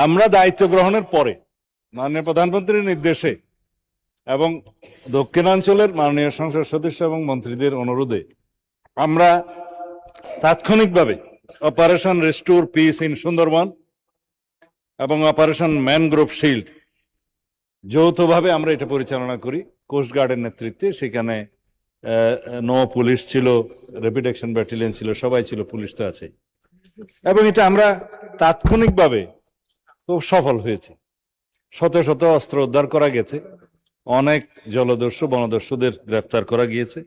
আমরা দায়িত্ব গ্রহণের পরে মাননীয় প্রধানমন্ত্রীর নির্দেশে এবং দক্ষিণাঞ্চলের মাননীয় সংসদ সদস্য এবং মন্ত্রীদের অনুরোধে আমরা তাৎক্ষণিকভাবে operation restore piece in Sundarban এবং অপারেশন ম্যানগ্রোভ শিল্ড যৌথভাবে আমরা এটা পরিচালনা করি কোস্টগার্ডের নেতৃত্বে। সেখানে নৌ পুলিশ ছিল, র্যাপিড অ্যাকশন ব্যাটালিয়ন ছিল, সবাই ছিল, পুলিশ তো আছে। এবং এটা আমরা তাৎক্ষণিকভাবে খুব সফল হয়েছে। শত শত অস্ত্র উদ্ধার করা গেছে, অনেক জলদস্যু বনদস্যুদের গ্রেফতার করা গিয়েছে।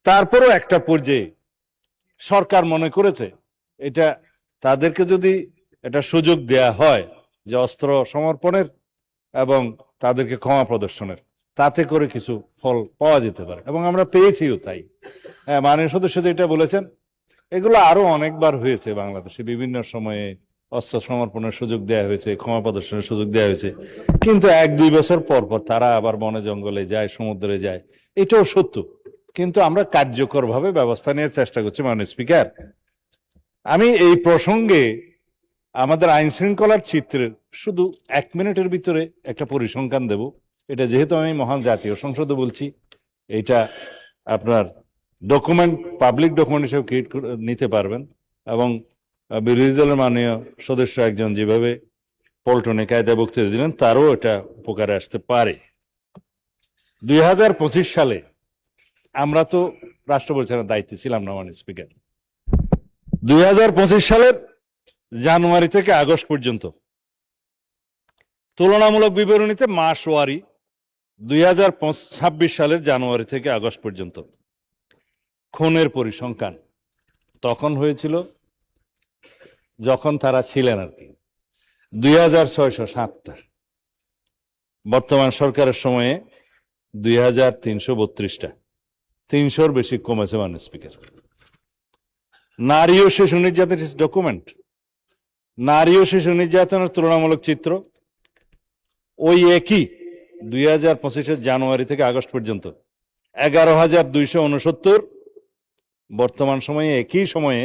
তারপরও একটা পর্যায়ে সরকার মনে করেছে এটা তাদেরকে যদি এটা সুযোগ দেয়া হয় যে অস্ত্র সমর্পণের এবং তাদেরকে ক্ষমা প্রদর্শনের, তাতে করে কিছু ফল পাওয়া যেতে পারে, এবং আমরা পেয়েছিও তাই। হ্যাঁ, মাননীয় সদস্য যেটা বলেছেন এগুলো আরো অনেকবার হয়েছে বাংলাদেশে, বিভিন্ন সময়ে অস্ত্র সমর্পণের সুযোগ দেওয়া হয়েছে, ক্ষমা প্রদর্শনের সুযোগ দেওয়া হয়েছে, কিন্তু 1-2 বছর পর পর তারা আবার বনে জঙ্গলে যায়, সমুদ্রে যায়। এটাও সত্য, কিন্তু আমরা কার্যকরভাবে ব্যবস্থা নেওয়ার চেষ্টা করছি। মাননীয় স্পিকার, আমি এই প্রসঙ্গে আমাদের আইন শৃঙ্খলার চিত্রের শুধু 1 মিনিটের ভিতরে একটা পরিসংখ্যান দেব। এটা যেহেতু আমি মহান জাতীয় সংসদে বলছি, এটা আপনার ডকুমেন্ট, পাবলিক ডকুমেন্ট হিসেবে ক্রিয়েট নিতে পারবেন। এবং বিরোধী দলের মাননীয় সদস্য একজন যেভাবে পল্টনে কায়দায় বক্তৃতা দিলেন, তারও এটা উপকারে আসতে পারে। 2025 সালে আমরা তো রাষ্ট্র পরিচালনার দায়িত্বে ছিলাম না মাননীয় স্পিকার। 2025 সালের জানুয়ারি থেকে আগস্ট পর্যন্ত তুলনামূলক বিবরণীতে মাস ওয়ারি 2026 সালের জানুয়ারি থেকে আগস্ট পর্যন্ত খুনের পরিসংখ্যান তখন হয়েছিল যখন তারা ছিলেন আর কি 2607টা। বর্তমান সরকারের সময়ে 2332টা, 300-র বেশি কমেছে মাননীয় স্পিকার। নারী ও শিশু নির্যাতনের ডকুমেন্ট, নারী ও শিশু নির্যাতনের তুলনামূলক চিত্র ওই একই 2025 জানুয়ারি থেকে আগস্ট পর্যন্ত 11,269, বর্তমান সময়ে একই সময়ে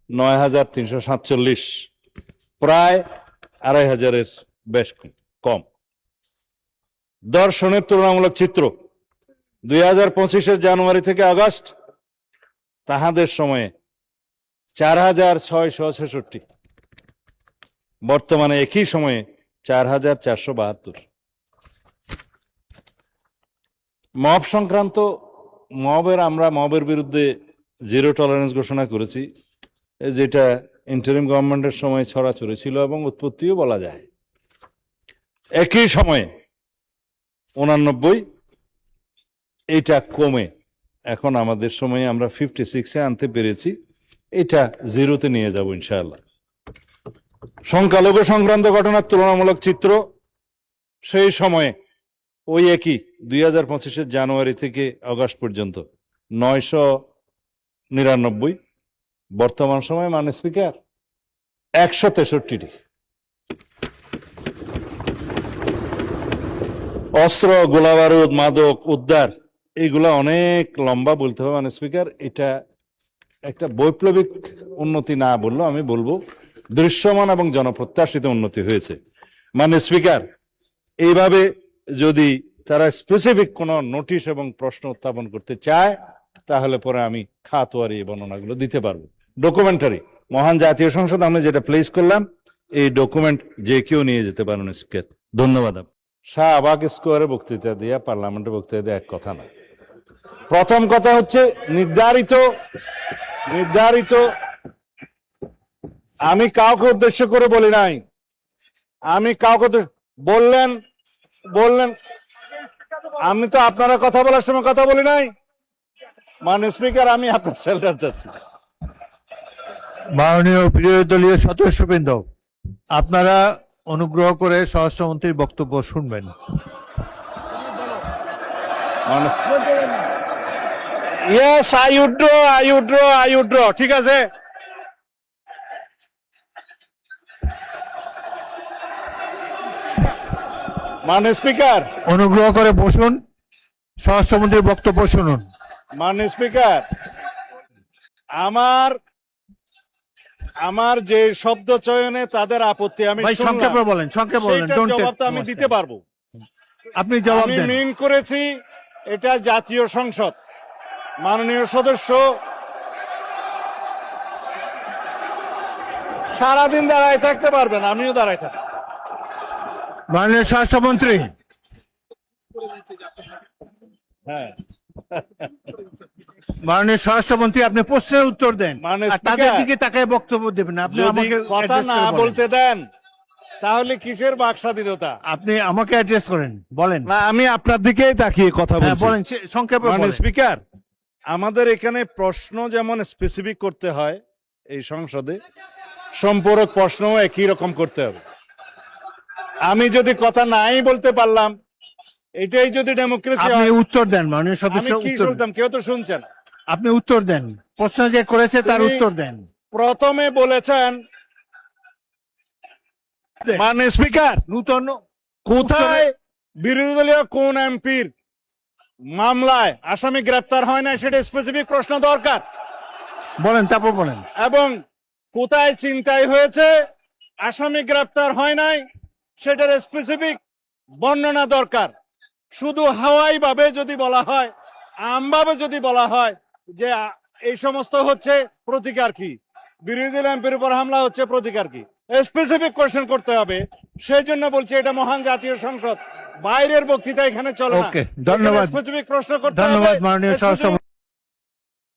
9,347, প্রায় 2,500-এর বেশ কম। ধর্ষণের তুলনামূলক চিত্র 2025 জানুয়ারি থেকে আগস্ট তাহাদের সময়ে 4,666, বর্তমানে একই সময়ে 4,472। মব সংক্রান্ত আমরা মবের বিরুদ্ধে জিরো টলারেন্স ঘোষণা করেছি, যেটা ইন্টারিম গভর্নমেন্টের সময় ছড়াছড়ি ছিল এবং উৎপত্তিও বলা যায়। একই সময়ে 89, এটা কমে এখন আমাদের সময়ে আমরা 56-এ আনতে পেরেছি। এটা 0-তে নিয়ে যাব ইনশাআল্লাহ। সংখ্যালঘু সংক্রান্ত ঘটনার তুলনামূলক চিত্র সেই সময়ে ওই একই 2025 জানুয়ারি থেকে আগস্ট পর্যন্ত 999, বর্তমান সময়ে মাননীয় স্পিকার 163টি। অস্ত্র, গোলাবারুদ, মাদক উদ্ধার, এইগুলা অনেক লম্বা বলতে হবে মাননীয় স্পিকার। এটা একটা বৈপ্লবিক উন্নতি না বললেও আমি বলবো দৃশ্যমান এবং জনপ্রত্যাশিত উন্নতি হয়েছে মাননীয় স্পিকার। এইভাবে যদি তারা স্পেসিফিক কোনো নোটিশ এবং প্রশ্ন উত্থাপন করতে চায়, তাহলে পরে আমি খাতোয়ারি বর্ণনাগুলো দিতে পারবো। ডকুমেন্টারি মহান জাতীয় সংসদ আমরা যেটা প্লেস করলাম, এই ডকুমেন্ট যে কেউ নিয়ে যেতে পারেন স্পিকার। ধন্যবাদ। শাহবাগ স্কোয়ারে বক্তৃতা দিয়া, পার্লামেন্টে বক্তৃতা দেওয়া এক কথা না। প্রথম কথা হচ্ছে নির্ধারিত আমি কাউকে উদ্দেশ্য করে বলি নাই, আমি কাউকে বললেন আমি তো আপনারা কথা বলার সময় কথা বলি নাই মাননীয় স্পিকার। আমি আপনার শেল্টার চাচ্ছি। মাননীয় বিরোধী দলীয় সদস্যবৃন্দ, আপনারা অনুগ্রহ করে স্বরাষ্ট্রমন্ত্রীর বক্তব্য শুনবেন। Yes, I withdraw. ঠিক আছে, মাননীয় স্পিকার অনুগ্রহ করে বসুন, স্বরাষ্ট্রমন্ত্রীর বক্তব্য শুনুন। মাননীয় স্পিকার, আমার যে শব্দ চয়নে তাদের আপত্তি আমি ভাই শুনলাম, সংক্ষেপে বলেন, সংক্ষেপে বলেন। সেইটার Don't take জবাব তো আমি too much দিতে time. পারবো। আপনি জবাব আমি দেন। মিন করেছি এটা জাতীয় সংসদ, মাননীয় সদস্য সারাদিন দাঁড়ায় থাকতে পারবেন, আমিও দাঁড়ায় থাকি। মাননীয় স্বরাষ্ট্রমন্ত্রী, হ্যাঁ, মাননীয় স্বরাষ্ট্রমন্ত্রী, আপনি প্রশ্নের উত্তর দেন, মাননীয় আর তাদের স্পিকার, দিকে তাকায় বক্তব্য দেবেন না। আপনি যদি আমাকে কথা address না করে বলেন। বলতে দেন তাহলে কিসের বাক স্বাধীনতা? আপনি আমাকে অ্যাড্রেস করেন, বলেন। না, আমি আপনার দিকেই তাকিয়ে কথা হ্যাঁ, বলছি। বলেন, সংক্ষেপে মানে বলেন। স্পিকার, আমাদের এখানে প্রশ্ন যেমন স্পেসিফিক করতে হয় এই সংসদে, সম্পূরক প্রশ্নও একই রকম করতে হবে। আমি যদি কথা নাই বলতে পারলাম, এটাই যদি ডেমোক্রেসি আপনি হয়, উত্তর দেন, মাননীয় আমি সদস্য কি উত্তর দেন। শুনতাম? কেউ তো শুনছেন। আপনি উত্তর দেন, প্রশ্ন যে করেছে তার তুমি- উত্তর দেন। প্রথমে বলেছেন, মানে স্পিকার, নূতন কোথায় বিরোধী দলীয় কোন এমপির মামলায় আসামি গ্রেপ্তার হয় না সেটা স্পেসিফিক প্রশ্ন দরকার, বলেন, তারপর বলেন। এবং কোথায় ছিনতাই হয়েছে আসামি গ্রেপ্তার হয় নাই সেটার স্পেসিফিক বর্ণনা দরকার। শুধু হাওয়াই ভাবে যদি বলা হয়, আমভাবে যদি বলা হয় যে এই সমস্ত হচ্ছে, প্রতিকার কি? বিরোধী দল এমপির উপর হামলা হচ্ছে, প্রতিকার কি? স্পেসিফিক কোশ্চেন করতে হবে। সেই জন্য বলছি এটা মহান জাতীয় সংসদ, বাইরের বক্তৃতা এখানে চলে না। ওকে, ধন্যবাদ। স্পেসিফিক প্রশ্ন করতে হবে। ধন্যবাদ মাননীয় specific স্বরাষ্ট্র